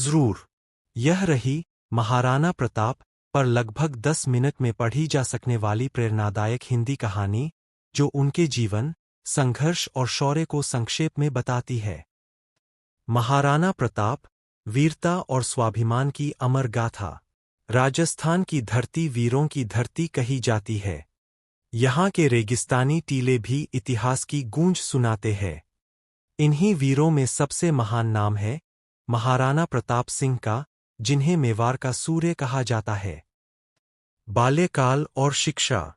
जरूर। यह रही महाराणा प्रताप पर लगभग 10 मिनट में पढ़ी जा सकने वाली प्रेरणादायक हिंदी कहानी, जो उनके जीवन, संघर्ष और शौर्य को संक्षेप में बताती है। महाराणा प्रताप, वीरता और स्वाभिमान की अमर गाथा। राजस्थान की धरती वीरों की धरती कही जाती है। यहाँ के रेगिस्तानी टीले भी इतिहास की गूंज सुनाते हैं। इन्हीं वीरों में सबसे महान नाम है महाराणा प्रताप सिंह का, जिन्हें मेवाड़ का सूर्य कहा जाता है। बाल्यकाल और शिक्षा।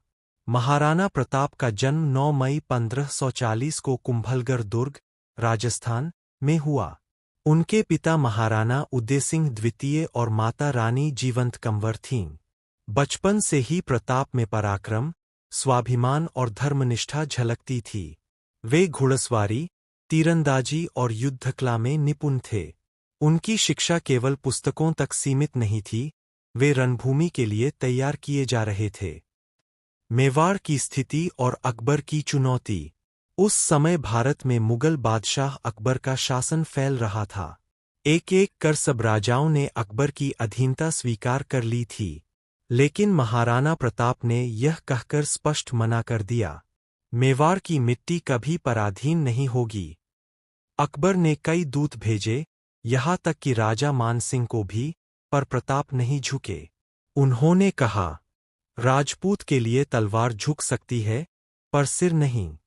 महाराणा प्रताप का जन्म 9 मई 1540 को कुंभलगढ़ दुर्ग, राजस्थान में हुआ। उनके पिता महाराणा उदय सिंह द्वितीय और माता रानी जीवंत कंवर थीं। बचपन से ही प्रताप में पराक्रम, स्वाभिमान और धर्मनिष्ठा झलकती थी। वे घुड़सवारी, तीरंदाजी और युद्धकला में निपुण थे। उनकी शिक्षा केवल पुस्तकों तक सीमित नहीं थी, वे रणभूमि के लिए तैयार किए जा रहे थे। मेवाड़ की स्थिति और अकबर की चुनौती। उस समय भारत में मुगल बादशाह अकबर का शासन फैल रहा था। एक-एक कर सब राजाओं ने अकबर की अधीनता स्वीकार कर ली थी, लेकिन महाराणा प्रताप ने यह कहकर स्पष्ट मना कर दिया, मेवाड़ की मिट्टी कभी पराधीन नहीं होगी। अकबर ने कई दूत भेजे, यहाँ तक कि राजा मान सिंह को भी, पर प्रताप नहीं झुके। उन्होंने कहा, राजपूत के लिए तलवार झुक सकती है, पर सिर नहीं।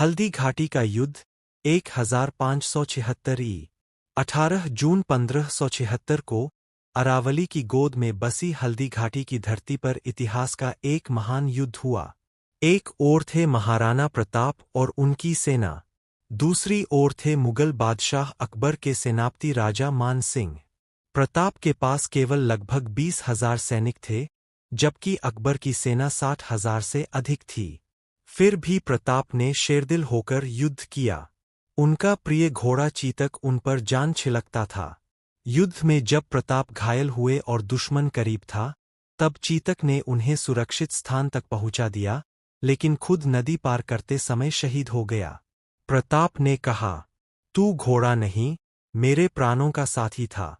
हल्दी घाटी का युद्ध 1576 ई. 18 जून 1576 को अरावली की गोद में बसी हल्दी घाटी की धरती पर इतिहास का एक महान युद्ध हुआ। एक ओर थे महाराणा प्रताप और उनकी सेना, दूसरी ओर थे मुगल बादशाह अकबर के सेनापति राजा मान सिंह। प्रताप के पास केवल लगभग 20,000 सैनिक थे, जबकि अकबर की सेना 60,000 से अधिक थी। फिर भी प्रताप ने शेरदिल होकर युद्ध किया। उनका प्रिय घोड़ा चीतक उन पर जान छिलकता था। युद्ध में जब प्रताप घायल हुए और दुश्मन करीब था, तब चीतक ने उन्हें सुरक्षित स्थान तक पहुंचा दिया, लेकिन खुद नदी पार करते समय शहीद हो गया। प्रताप ने कहा, तू घोड़ा नहीं, मेरे प्राणों का साथी था।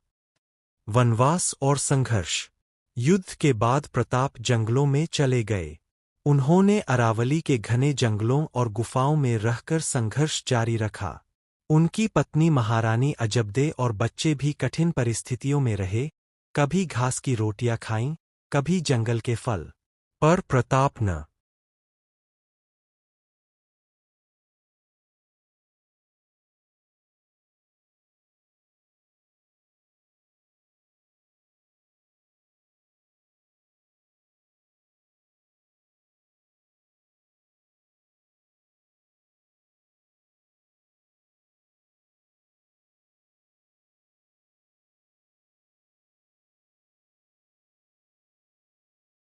वनवास और संघर्ष। युद्ध के बाद प्रताप जंगलों में चले गए। उन्होंने अरावली के घने जंगलों और गुफाओं में रहकर संघर्ष जारी रखा। उनकी पत्नी महारानी अजबदे और बच्चे भी कठिन परिस्थितियों में रहे, कभी घास की रोटियां खाईं, कभी जंगल के फल। पर प्रताप न